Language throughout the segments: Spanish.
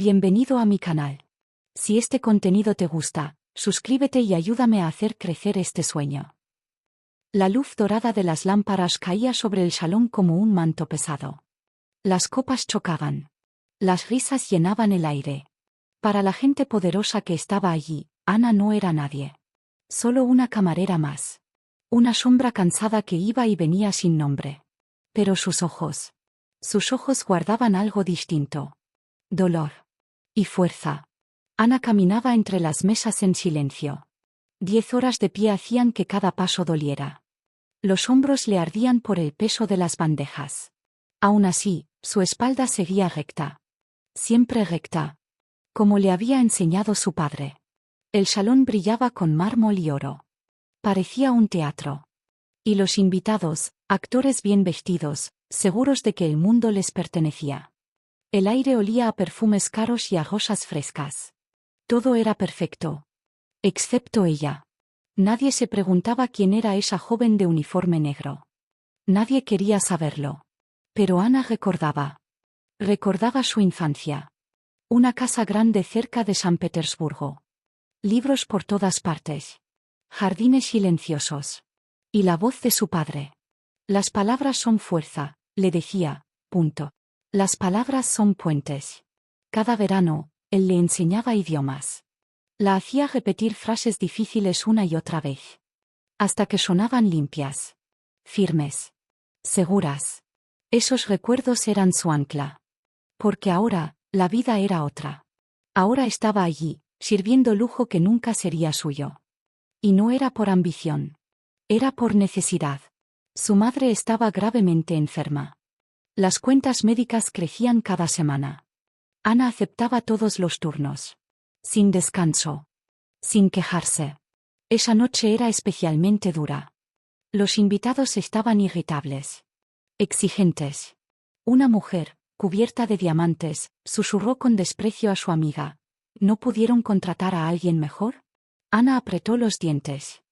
Bienvenido a mi canal. Si este contenido te gusta, suscríbete y ayúdame a hacer crecer este sueño. La luz dorada de las lámparas caía sobre el salón como un manto pesado. Las copas chocaban. Las risas llenaban el aire. Para la gente poderosa que estaba allí, Ana no era nadie. Solo una camarera más. Una sombra cansada que iba y venía sin nombre. Pero sus ojos guardaban algo distinto. Dolor. Y fuerza. Ana caminaba entre las mesas en silencio. 10 horas de pie hacían que cada paso doliera. Los hombros le ardían por el peso de las bandejas. Aún así, su espalda seguía recta. Siempre recta. Como le había enseñado su padre. El salón brillaba con mármol y oro. Parecía un teatro. Y los invitados, actores bien vestidos, seguros de que el mundo les pertenecía. El aire olía a perfumes caros y a rosas frescas. Todo era perfecto. Excepto ella. Nadie se preguntaba quién era esa joven de uniforme negro. Nadie quería saberlo. Pero Ana recordaba. Recordaba su infancia. Una casa grande cerca de San Petersburgo. Libros por todas partes. Jardines silenciosos. Y la voz de su padre. Las palabras son fuerza, le decía, punto. Las palabras son puentes. Cada verano, él le enseñaba idiomas. La hacía repetir frases difíciles una y otra vez. Hasta que sonaban limpias. Firmes. Seguras. Esos recuerdos eran su ancla. Porque ahora, la vida era otra. Ahora estaba allí, sirviendo lujo que nunca sería suyo. Y no era por ambición. Era por necesidad. Su madre estaba gravemente enferma. Las cuentas médicas crecían cada semana. Ana aceptaba todos los turnos. Sin descanso. Sin quejarse. Esa noche era especialmente dura. Los invitados estaban irritables. Exigentes. Una mujer, cubierta de diamantes, susurró con desprecio a su amiga. ¿No pudieron contratar a alguien mejor? Ana apretó los dientes.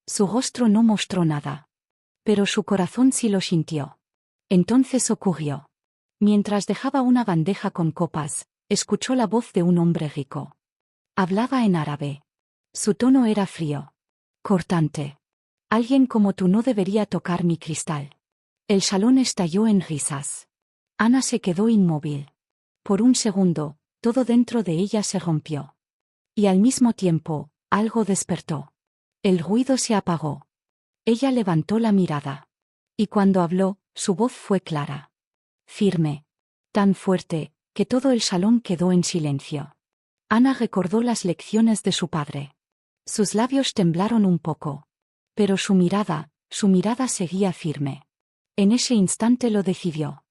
Su rostro no mostró nada. Pero su corazón sí lo sintió. Entonces ocurrió. Mientras dejaba una bandeja con copas, escuchó la voz de un hombre rico. Hablaba en árabe. Su tono era frío. Cortante. Alguien como tú no debería tocar mi cristal. El salón estalló en risas. Ana se quedó inmóvil. Por un segundo, todo dentro de ella se rompió. Y al mismo tiempo, algo despertó. El ruido se apagó. Ella levantó la mirada. Y cuando habló, su voz fue clara. Firme. Tan fuerte, que todo el salón quedó en silencio. Ana recordó las lecciones de su padre. Sus labios temblaron un poco. Pero su mirada seguía firme. En ese instante lo decidió.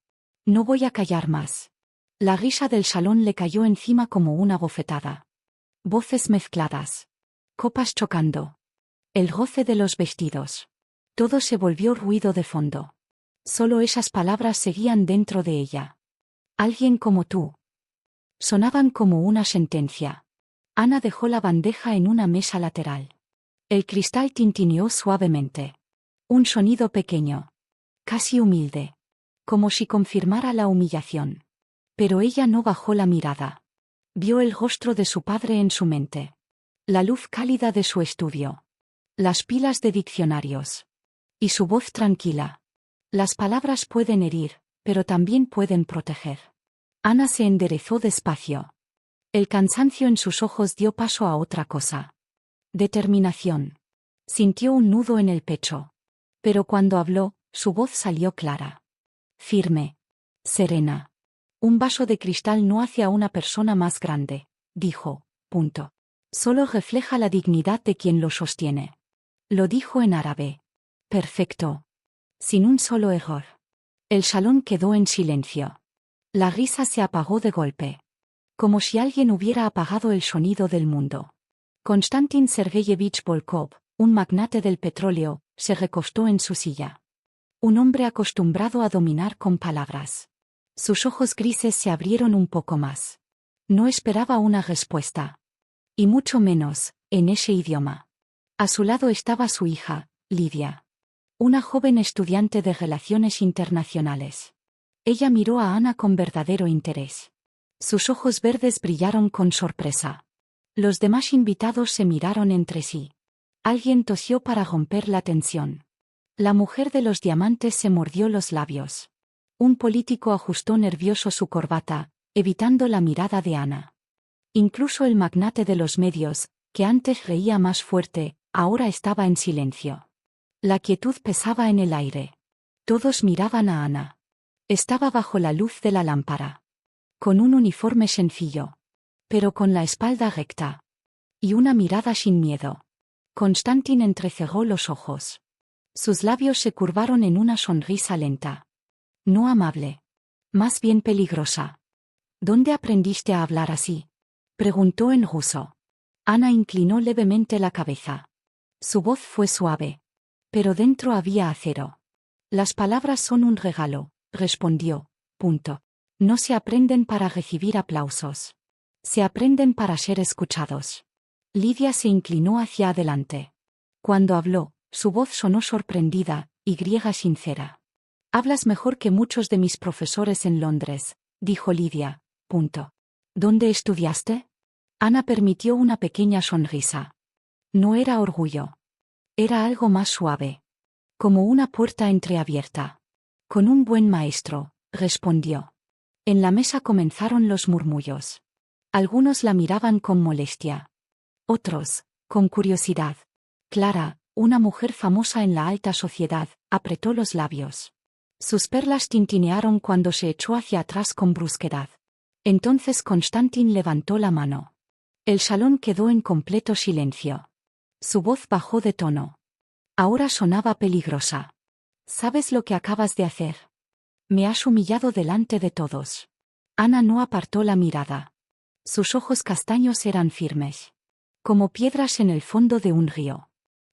No voy a callar más. La risa del salón le cayó encima como una bofetada. Voces mezcladas. Copas chocando. El roce de los vestidos. Todo se volvió ruido de fondo. Solo esas palabras seguían dentro de ella. Alguien como tú. Sonaban como una sentencia. Ana dejó la bandeja en una mesa lateral. El cristal tintineó suavemente. Un sonido pequeño. Casi humilde. Como si confirmara la humillación. Pero ella no bajó la mirada. Vio el rostro de su padre en su mente. La luz cálida de su estudio. Las pilas de diccionarios. Y su voz tranquila. Las palabras pueden herir, pero también pueden proteger. Ana se enderezó despacio. El cansancio en sus ojos dio paso a otra cosa. Determinación. Sintió un nudo en el pecho. Pero cuando habló, su voz salió clara. Firme. Serena. Un vaso de cristal no hace a una persona más grande, dijo, punto. Solo refleja la dignidad de quien lo sostiene. Lo dijo en árabe. Perfecto. Sin un solo error. El salón quedó en silencio. La risa se apagó de golpe. Como si alguien hubiera apagado el sonido del mundo. Konstantin Sergeyevich Volkov, un magnate del petróleo, se recostó en su silla. Un hombre acostumbrado a dominar con palabras. Sus ojos grises se abrieron un poco más. No esperaba una respuesta. Y mucho menos, en ese idioma. A su lado estaba su hija, Lidia. Una joven estudiante de Relaciones Internacionales. Ella miró a Ana con verdadero interés. Sus ojos verdes brillaron con sorpresa. Los demás invitados se miraron entre sí. Alguien tosió para romper la tensión. La mujer de los diamantes se mordió los labios. Un político ajustó nervioso su corbata, evitando la mirada de Ana. Incluso el magnate de los medios, que antes reía más fuerte, ahora estaba en silencio. La quietud pesaba en el aire. Todos miraban a Ana. Estaba bajo la luz de la lámpara. Con un uniforme sencillo. Pero con la espalda recta. Y una mirada sin miedo. Constantin entrecerró los ojos. Sus labios se curvaron en una sonrisa lenta. No amable. Más bien peligrosa. ¿Dónde aprendiste a hablar así? Preguntó en ruso. Ana inclinó levemente la cabeza. Su voz fue suave. Pero dentro había acero. Las palabras son un regalo, respondió. Punto. No se aprenden para recibir aplausos. Se aprenden para ser escuchados. Lidia se inclinó hacia adelante. Cuando habló, su voz sonó sorprendida, y griega sincera. Hablas mejor que muchos de mis profesores en Londres, dijo Lidia. Punto. ¿Dónde estudiaste? Ana permitió una pequeña sonrisa. No era orgullo. Era algo más suave. Como una puerta entreabierta. Con un buen maestro, respondió. En la mesa comenzaron los murmullos. Algunos la miraban con molestia. Otros, con curiosidad. Clara, una mujer famosa en la alta sociedad, apretó los labios. Sus perlas tintinearon cuando se echó hacia atrás con brusquedad. Entonces Constantin levantó la mano. El salón quedó en completo silencio. Su voz bajó de tono. Ahora sonaba peligrosa. ¿Sabes lo que acabas de hacer? Me has humillado delante de todos. Ana no apartó la mirada. Sus ojos castaños eran firmes. Como piedras en el fondo de un río.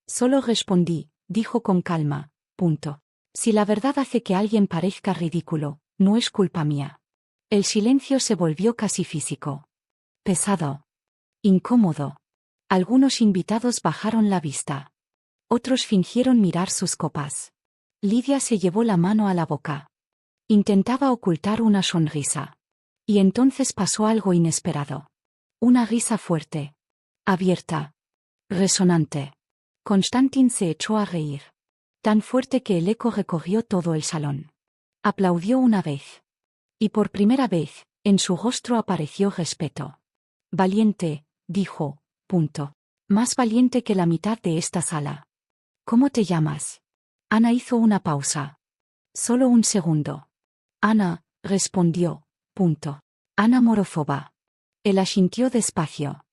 Solo respondí, dijo con calma. Punto. Si la verdad hace que alguien parezca ridículo, no es culpa mía. El silencio se volvió casi físico. Pesado. Incómodo. Algunos invitados bajaron la vista. Otros fingieron mirar sus copas. Lidia se llevó la mano a la boca. Intentaba ocultar una sonrisa. Y entonces pasó algo inesperado. Una risa fuerte. Abierta. Resonante. Constantin se echó a reír. Tan fuerte que el eco recorrió todo el salón. Aplaudió una vez. Y por primera vez, en su rostro apareció respeto. Valiente, dijo. Punto. Más valiente que la mitad de esta sala. ¿Cómo te llamas? Ana hizo una pausa. Solo un segundo. Ana, respondió. Punto. Ana Morozova. Él asintió despacio.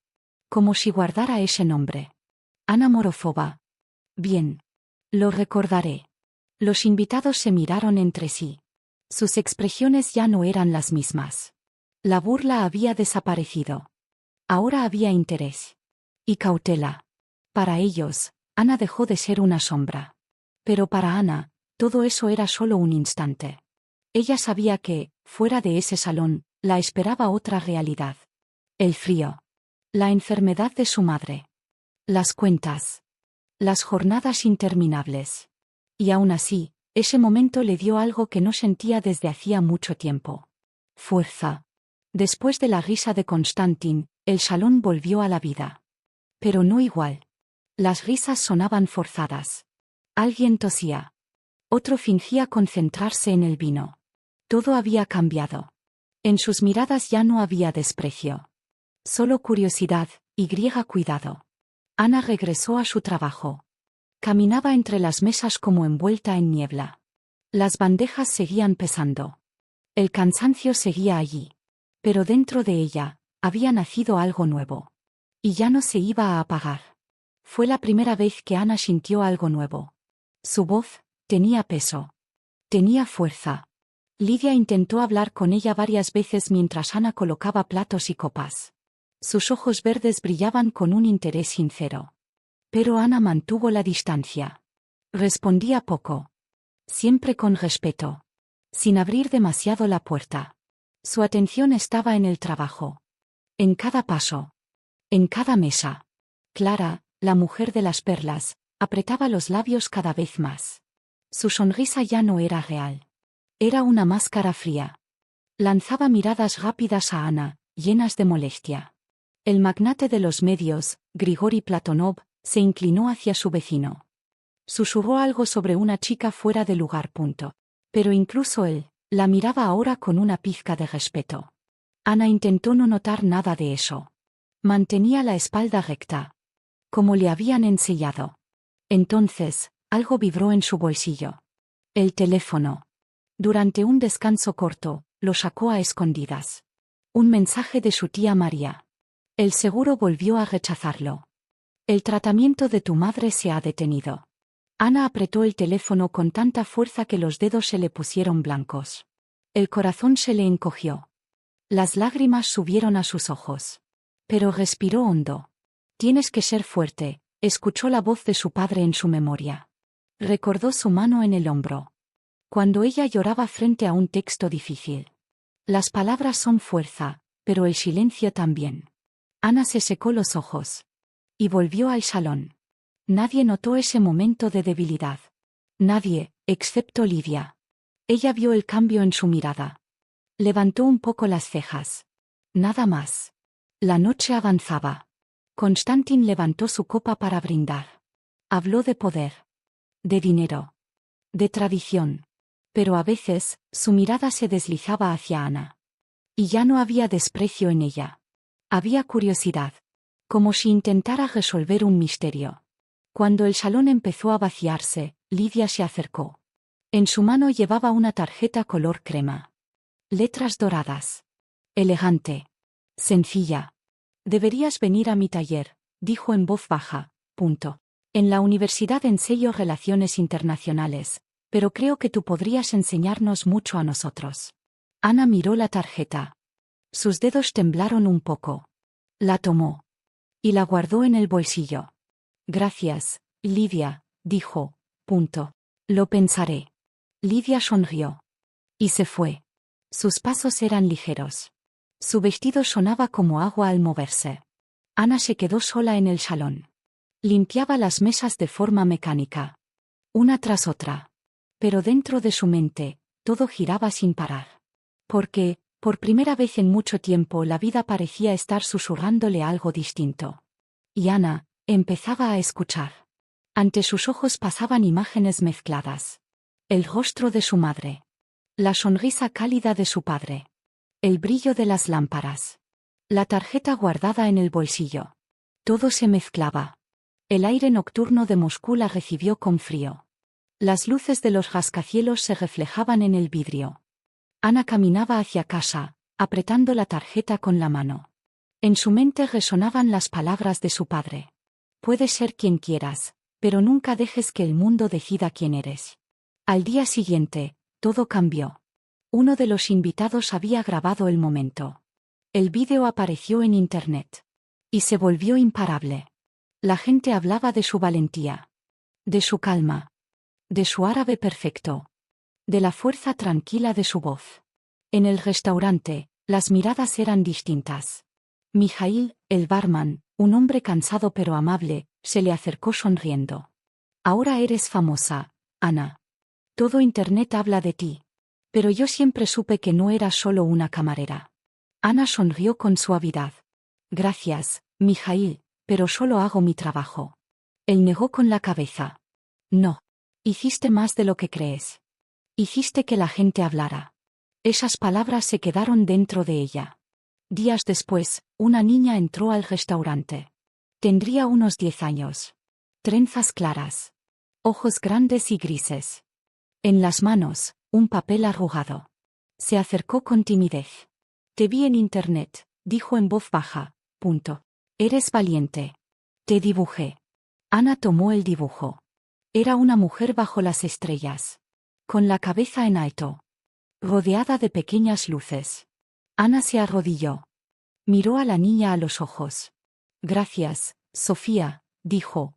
Como si guardara ese nombre. Ana Morozova. Bien. Lo recordaré. Los invitados se miraron entre sí. Sus expresiones ya no eran las mismas. La burla había desaparecido. Ahora había interés. Y cautela. Para ellos, Ana dejó de ser una sombra. Pero para Ana, todo eso era solo un instante. Ella sabía que, fuera de ese salón, la esperaba otra realidad. El frío. La enfermedad de su madre. Las cuentas. Las jornadas interminables. Y aún así, ese momento le dio algo que no sentía desde hacía mucho tiempo. Fuerza. Después de la risa de Constantin, el salón volvió a la vida. Pero no igual. Las risas sonaban forzadas. Alguien tosía. Otro fingía concentrarse en el vino. Todo había cambiado. En sus miradas ya no había desprecio. Solo curiosidad, y griega cuidado. Ana regresó a su trabajo. Caminaba entre las mesas como envuelta en niebla. Las bandejas seguían pesando. El cansancio seguía allí. Pero dentro de ella, había nacido algo nuevo. Y ya no se iba a apagar. Fue la primera vez que Ana sintió algo nuevo. Su voz tenía peso. Tenía fuerza. Lidia intentó hablar con ella varias veces mientras Ana colocaba platos y copas. Sus ojos verdes brillaban con un interés sincero. Pero Ana mantuvo la distancia. Respondía poco. Siempre con respeto. Sin abrir demasiado la puerta. Su atención estaba en el trabajo. En cada paso. En cada mesa. Clara, la mujer de las perlas, apretaba los labios cada vez más. Su sonrisa ya no era real. Era una máscara fría. Lanzaba miradas rápidas a Ana, llenas de molestia. El magnate de los medios, Grigori Platonov, se inclinó hacia su vecino. Susurró algo sobre una chica fuera de lugar. Pero incluso él la miraba ahora con una pizca de respeto. Ana intentó no notar nada de eso. Mantenía la espalda recta, como le habían enseñado. Entonces, algo vibró en su bolsillo. El teléfono. Durante un descanso corto, lo sacó a escondidas. Un mensaje de su tía María. El seguro volvió a rechazarlo. El tratamiento de tu madre se ha detenido. Ana apretó el teléfono con tanta fuerza que los dedos se le pusieron blancos. El corazón se le encogió. Las lágrimas subieron a sus ojos. Pero respiró hondo. Tienes que ser fuerte, escuchó la voz de su padre en su memoria. Recordó su mano en el hombro. Cuando ella lloraba frente a un texto difícil. Las palabras son fuerza, pero el silencio también. Ana se secó los ojos. Y volvió al salón. Nadie notó ese momento de debilidad. Nadie, excepto Lidia. Ella vio el cambio en su mirada. Levantó un poco las cejas. Nada más. La noche avanzaba. Konstantin levantó su copa para brindar. Habló de poder. De dinero. De tradición. Pero a veces, su mirada se deslizaba hacia Ana. Y ya no había desprecio en ella. Había curiosidad. Como si intentara resolver un misterio. Cuando el salón empezó a vaciarse, Lidia se acercó. En su mano llevaba una tarjeta color crema. Letras doradas. Elegante. Sencilla. Deberías venir a mi taller, dijo en voz baja. En la universidad enseño relaciones internacionales, pero creo que tú podrías enseñarnos mucho a nosotros. Ana miró la tarjeta. Sus dedos temblaron un poco. La tomó. Y la guardó en el bolsillo. Gracias, Lidia, dijo. Lo pensaré. Lidia sonrió. Y se fue. Sus pasos eran ligeros. Su vestido sonaba como agua al moverse. Ana se quedó sola en el salón. Limpiaba las mesas de forma mecánica. Una tras otra. Pero dentro de su mente, todo giraba sin parar. Porque, por primera vez en mucho tiempo, la vida parecía estar susurrándole algo distinto. Y Ana empezaba a escuchar. Ante sus ojos pasaban imágenes mezcladas. El rostro de su madre. La sonrisa cálida de su padre. El brillo de las lámparas. La tarjeta guardada en el bolsillo. Todo se mezclaba. El aire nocturno de Moscú la recibió con frío. Las luces de los rascacielos se reflejaban en el vidrio. Ana caminaba hacia casa, apretando la tarjeta con la mano. En su mente resonaban las palabras de su padre. Puedes ser quien quieras, pero nunca dejes que el mundo decida quién eres. Al día siguiente, todo cambió. Uno de los invitados había grabado el momento. El vídeo apareció en internet. Y se volvió imparable. La gente hablaba de su valentía. De su calma. De su árabe perfecto. De la fuerza tranquila de su voz. En el restaurante, las miradas eran distintas. Mijail, el barman, un hombre cansado pero amable, se le acercó sonriendo. Ahora eres famosa, Ana. Todo internet habla de ti. Pero yo siempre supe que no eras solo una camarera. Ana sonrió con suavidad. Gracias, Mijail, pero solo hago mi trabajo. Él negó con la cabeza. No. Hiciste más de lo que crees. Hiciste que la gente hablara. Esas palabras se quedaron dentro de ella. Días después, una niña entró al restaurante. Tendría unos 10 años. Trenzas claras. Ojos grandes y grises. En las manos, un papel arrugado. Se acercó con timidez. Te vi en internet, dijo en voz baja. Eres valiente. Te dibujé. Ana tomó el dibujo. Era una mujer bajo las estrellas. Con la cabeza en alto. Rodeada de pequeñas luces. Ana se arrodilló. Miró a la niña a los ojos. Gracias, Sofía, dijo.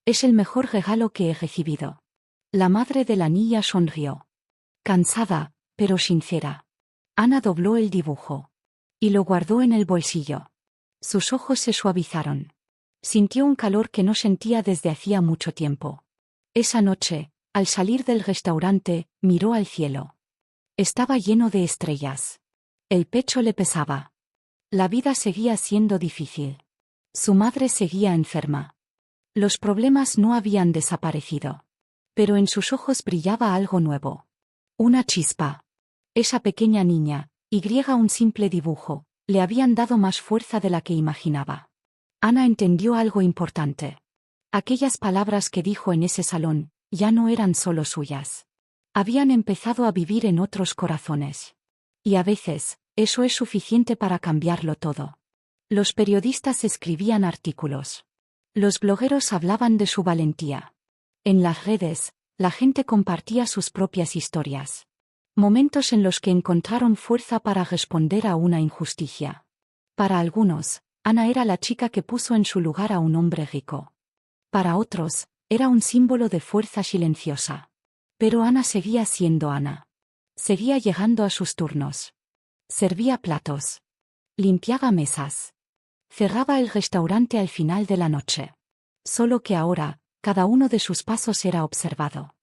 Es el mejor regalo que he recibido. La madre de la niña sonrió. Cansada, pero sincera. Ana dobló el dibujo. Y lo guardó en el bolsillo. Sus ojos se suavizaron. Sintió un calor que no sentía desde hacía mucho tiempo. Esa noche, al salir del restaurante, miró al cielo. Estaba lleno de estrellas. El pecho le pesaba. La vida seguía siendo difícil. Su madre seguía enferma. Los problemas no habían desaparecido. Pero en sus ojos brillaba algo nuevo. Una chispa. Esa pequeña niña, un simple dibujo, le habían dado más fuerza de la que imaginaba. Ana entendió algo importante. Aquellas palabras que dijo en ese salón, ya no eran solo suyas. Habían empezado a vivir en otros corazones. Y a veces, eso es suficiente para cambiarlo todo. Los periodistas escribían artículos. Los blogueros hablaban de su valentía. En las redes, la gente compartía sus propias historias. Momentos en los que encontraron fuerza para responder a una injusticia. Para algunos, Ana era la chica que puso en su lugar a un hombre rico. Para otros, era un símbolo de fuerza silenciosa. Pero Ana seguía siendo Ana. Seguía llegando a sus turnos. Servía platos. Limpiaba mesas. Cerraba el restaurante al final de la noche. Solo que ahora, cada uno de sus pasos era observado.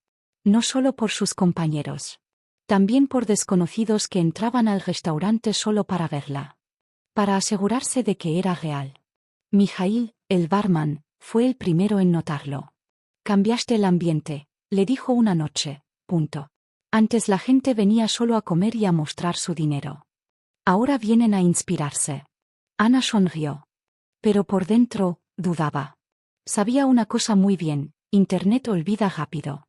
No solo por sus compañeros. También por desconocidos que entraban al restaurante solo para verla. Para asegurarse de que era real. Mijail, el barman, fue el primero en notarlo. Cambiaste el ambiente, le dijo una noche. Antes la gente venía solo a comer y a mostrar su dinero. Ahora vienen a inspirarse. Ana sonrió. Pero por dentro, dudaba. Sabía una cosa muy bien, Internet olvida rápido.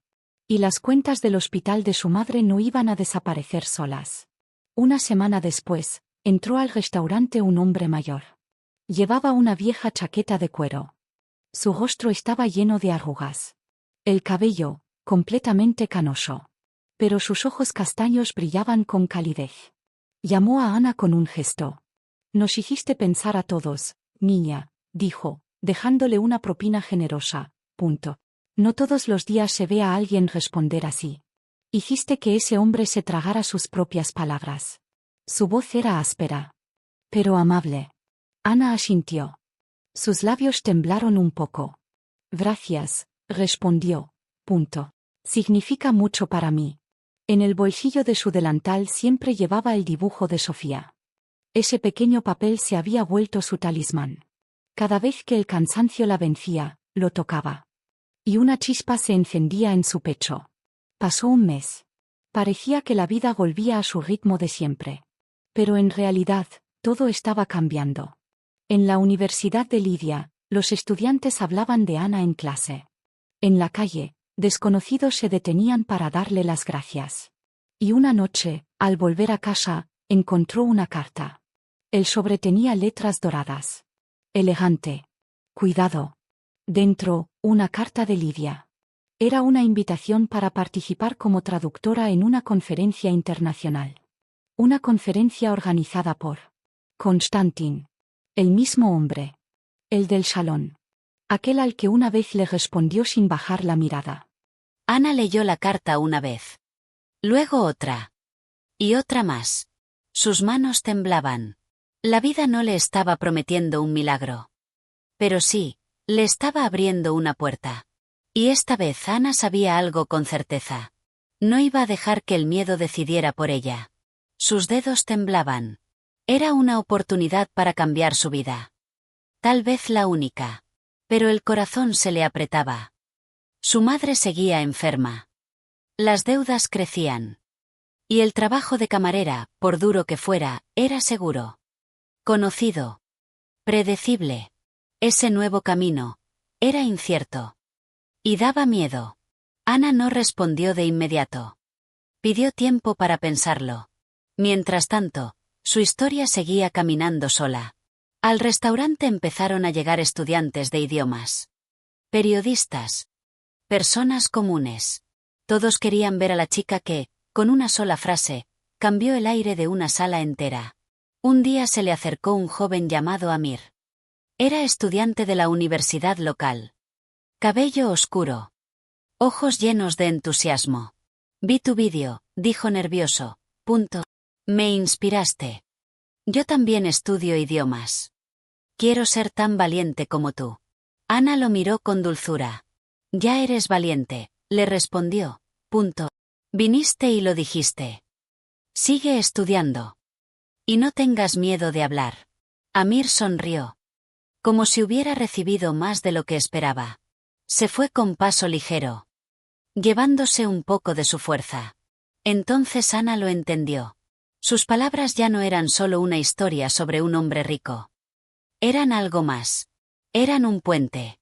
Y las cuentas del hospital de su madre no iban a desaparecer solas. Una semana después, entró al restaurante un hombre mayor. Llevaba una vieja chaqueta de cuero. Su rostro estaba lleno de arrugas. El cabello, completamente canoso. Pero sus ojos castaños brillaban con calidez. Llamó a Ana con un gesto. Nos hiciste pensar a todos, niña, dijo, dejándole una propina generosa. No todos los días se ve a alguien responder así. Hiciste que ese hombre se tragara sus propias palabras. Su voz era áspera. Pero amable. Ana asintió. Sus labios temblaron un poco. Gracias, respondió. Significa mucho para mí. En el bolsillo de su delantal siempre llevaba el dibujo de Sofía. Ese pequeño papel se había vuelto su talismán. Cada vez que el cansancio la vencía, lo tocaba. Y una chispa se encendía en su pecho. Pasó un mes. Parecía que la vida volvía a su ritmo de siempre. Pero en realidad, todo estaba cambiando. En la Universidad de Lidia, los estudiantes hablaban de Ana en clase. En la calle, desconocidos se detenían para darle las gracias. Y una noche, al volver a casa, encontró una carta. El sobre tenía letras doradas. Elegante. Cuidado. Dentro, una carta de Lidia. Era una invitación para participar como traductora en una conferencia internacional. Una conferencia organizada por Konstantin. El mismo hombre. El del salón. Aquel al que una vez le respondió sin bajar la mirada. Ana leyó la carta una vez. Luego otra. Y otra más. Sus manos temblaban. La vida no le estaba prometiendo un milagro. Pero sí, le estaba abriendo una puerta. Y esta vez Ana sabía algo con certeza. No iba a dejar que el miedo decidiera por ella. Sus dedos temblaban. Era una oportunidad para cambiar su vida. Tal vez la única. Pero el corazón se le apretaba. Su madre seguía enferma. Las deudas crecían. Y el trabajo de camarera, por duro que fuera, era seguro. Conocido. Predecible. Ese nuevo camino. Era incierto. Y daba miedo. Ana no respondió de inmediato. Pidió tiempo para pensarlo. Mientras tanto, su historia seguía caminando sola. Al restaurante empezaron a llegar estudiantes de idiomas. Periodistas. Personas comunes. Todos querían ver a la chica que, con una sola frase, cambió el aire de una sala entera. Un día se le acercó un joven llamado Amir. Era estudiante de la universidad local. Cabello oscuro. Ojos llenos de entusiasmo. Vi tu vídeo, dijo nervioso. Me inspiraste. Yo también estudio idiomas. Quiero ser tan valiente como tú. Ana lo miró con dulzura. Ya eres valiente, le respondió. Viniste y lo dijiste. Sigue estudiando. Y no tengas miedo de hablar. Amir sonrió. Como si hubiera recibido más de lo que esperaba. Se fue con paso ligero, llevándose un poco de su fuerza. Entonces Ana lo entendió. Sus palabras ya no eran solo una historia sobre un hombre rico. Eran algo más. Eran un puente.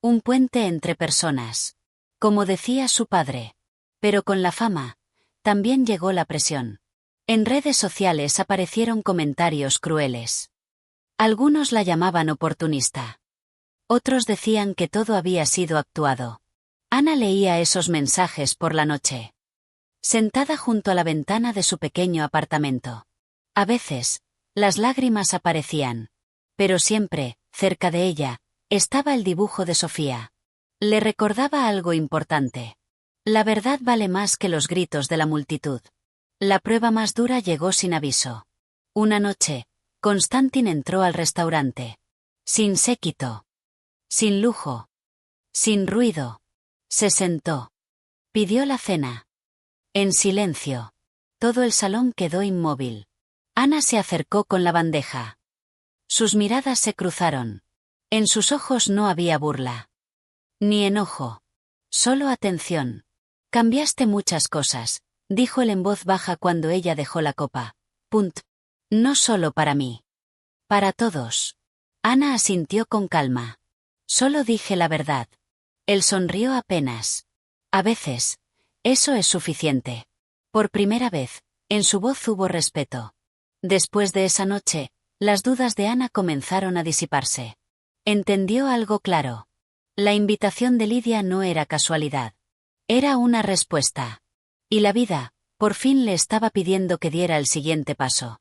Un puente entre personas. Como decía su padre. Pero con la fama, también llegó la presión. En redes sociales aparecieron comentarios crueles. Algunos la llamaban oportunista. Otros decían que todo había sido actuado. Ana leía esos mensajes por la noche, sentada junto a la ventana de su pequeño apartamento. A veces, las lágrimas aparecían. Pero siempre, cerca de ella, estaba el dibujo de Sofía. Le recordaba algo importante. La verdad vale más que los gritos de la multitud. La prueba más dura llegó sin aviso. Una noche, Constantin entró al restaurante. Sin séquito. Sin lujo. Sin ruido. Se sentó. Pidió la cena. En silencio. Todo el salón quedó inmóvil. Ana se acercó con la bandeja. Sus miradas se cruzaron. En sus ojos no había burla. Ni enojo. Solo atención. Cambiaste muchas cosas, dijo él en voz baja cuando ella dejó la copa. No solo para mí. Para todos. Ana asintió con calma. Solo dije la verdad. Él sonrió apenas. A veces, eso es suficiente. Por primera vez, en su voz hubo respeto. Después de esa noche, las dudas de Ana comenzaron a disiparse. Entendió algo claro. La invitación de Lidia no era casualidad. Era una respuesta. Y la vida, por fin le estaba pidiendo que diera el siguiente paso.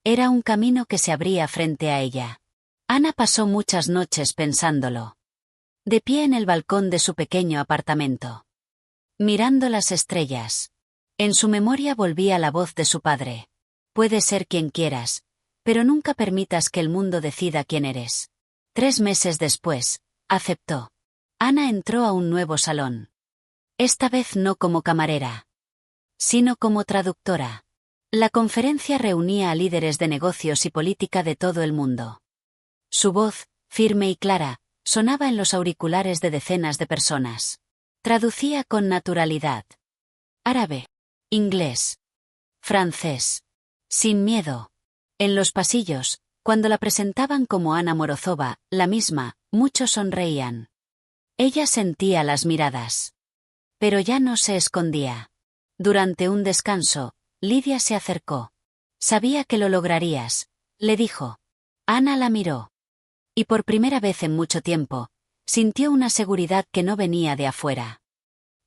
Era un camino que se abría frente a ella. Ana pasó muchas noches pensándolo. De pie en el balcón de su pequeño apartamento. Mirando las estrellas. En su memoria volvía la voz de su padre. Puedes ser quien quieras, pero nunca permitas que el mundo decida quién eres. 3 meses después, aceptó. Ana entró a un nuevo salón. Esta vez no como camarera, sino como traductora. La conferencia reunía a líderes de negocios y política de todo el mundo. Su voz, firme y clara, sonaba en los auriculares de decenas de personas. Traducía con naturalidad. Árabe, inglés, francés. Sin miedo. En los pasillos, cuando la presentaban como Ana Morozova, la misma, muchos sonreían. Ella sentía las miradas. Pero ya no se escondía. Durante un descanso, Lidia se acercó. Sabía que lo lograrías, le dijo. Ana la miró. Y por primera vez en mucho tiempo, sintió una seguridad que no venía de afuera.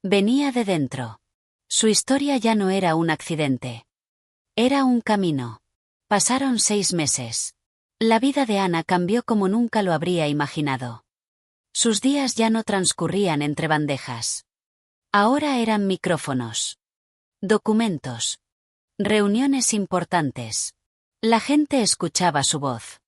Venía de dentro. Su historia ya no era un accidente. Era un camino. Pasaron 6 meses. La vida de Ana cambió como nunca lo habría imaginado. Sus días ya no transcurrían entre bandejas. Ahora eran micrófonos. Documentos. Reuniones importantes. La gente escuchaba su voz.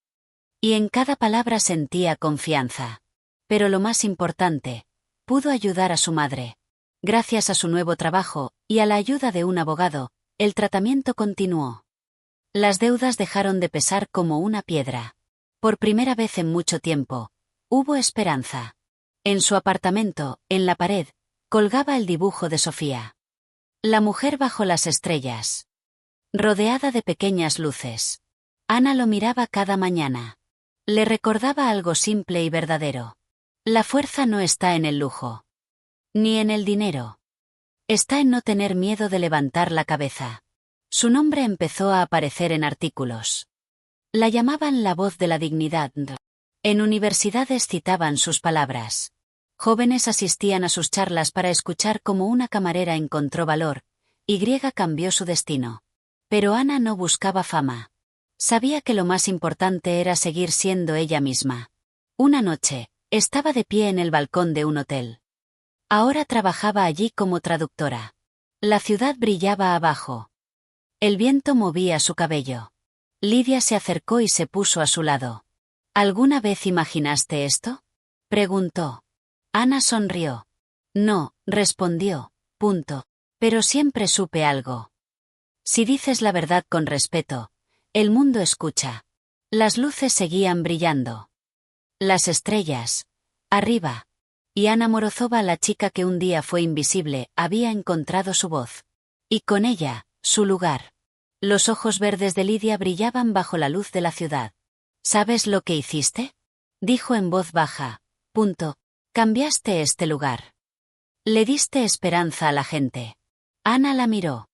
Y en cada palabra sentía confianza. Pero lo más importante, pudo ayudar a su madre. Gracias a su nuevo trabajo, y a la ayuda de un abogado, el tratamiento continuó. Las deudas dejaron de pesar como una piedra. Por primera vez en mucho tiempo, hubo esperanza. En su apartamento, en la pared, colgaba el dibujo de Sofía. La mujer bajo las estrellas. Rodeada de pequeñas luces. Ana lo miraba cada mañana. Le recordaba algo simple y verdadero. La fuerza no está en el lujo. Ni en el dinero. Está en no tener miedo de levantar la cabeza. Su nombre empezó a aparecer en artículos. La llamaban la voz de la dignidad. En universidades citaban sus palabras. Jóvenes asistían a sus charlas para escuchar cómo una camarera encontró valor, y cambió su destino. Pero Ana no buscaba fama. Sabía que lo más importante era seguir siendo ella misma. Una noche, estaba de pie en el balcón de un hotel. Ahora trabajaba allí como traductora. La ciudad brillaba abajo. El viento movía su cabello. Lidia se acercó y se puso a su lado. ¿Alguna vez imaginaste esto?, preguntó. Ana sonrió. No, respondió. Pero siempre supe algo. Si dices la verdad con respeto, el mundo escucha. Las luces seguían brillando. Las estrellas. Arriba. Y Ana Morozova, la chica que un día fue invisible, había encontrado su voz. Y con ella, su lugar. Los ojos verdes de Lidia brillaban bajo la luz de la ciudad. ¿Sabes lo que hiciste? Dijo en voz baja. Cambiaste este lugar. Le diste esperanza a la gente. Ana la miró.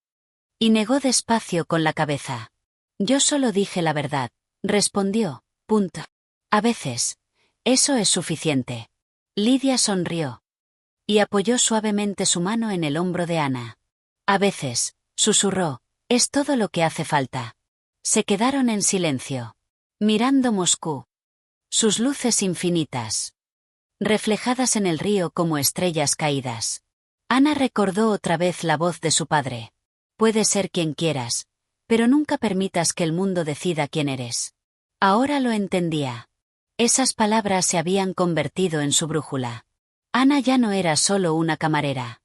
Y negó despacio con la cabeza. Yo solo dije la verdad, respondió. A veces. Eso es suficiente. Lidia sonrió. Y apoyó suavemente su mano en el hombro de Ana. A veces, susurró, es todo lo que hace falta. Se quedaron en silencio. Mirando Moscú. Sus luces infinitas. Reflejadas en el río como estrellas caídas. Ana recordó otra vez la voz de su padre. Puedes ser quien quieras, pero nunca permitas que el mundo decida quién eres. Ahora lo entendía. Esas palabras se habían convertido en su brújula. Ana ya no era solo una camarera.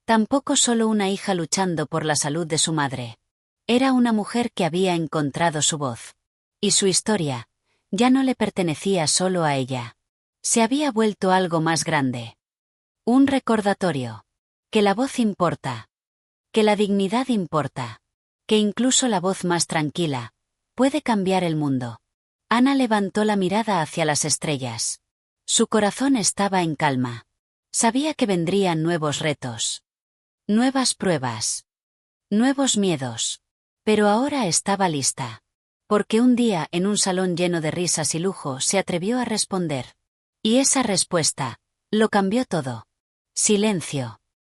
Tampoco solo una hija luchando por la salud de su madre. Era una mujer que había encontrado su voz. Y su historia ya no le pertenecía solo a ella. Se había vuelto algo más grande. Un recordatorio. Que la voz importa. Que la dignidad importa. Que incluso la voz más tranquila puede cambiar el mundo. Ana levantó la mirada hacia las estrellas. Su corazón estaba en calma. Sabía que vendrían nuevos retos. Nuevas pruebas. Nuevos miedos. Pero ahora estaba lista. Porque un día, en un salón lleno de risas y lujo, se atrevió a responder. Y esa respuesta lo cambió todo. Silencio.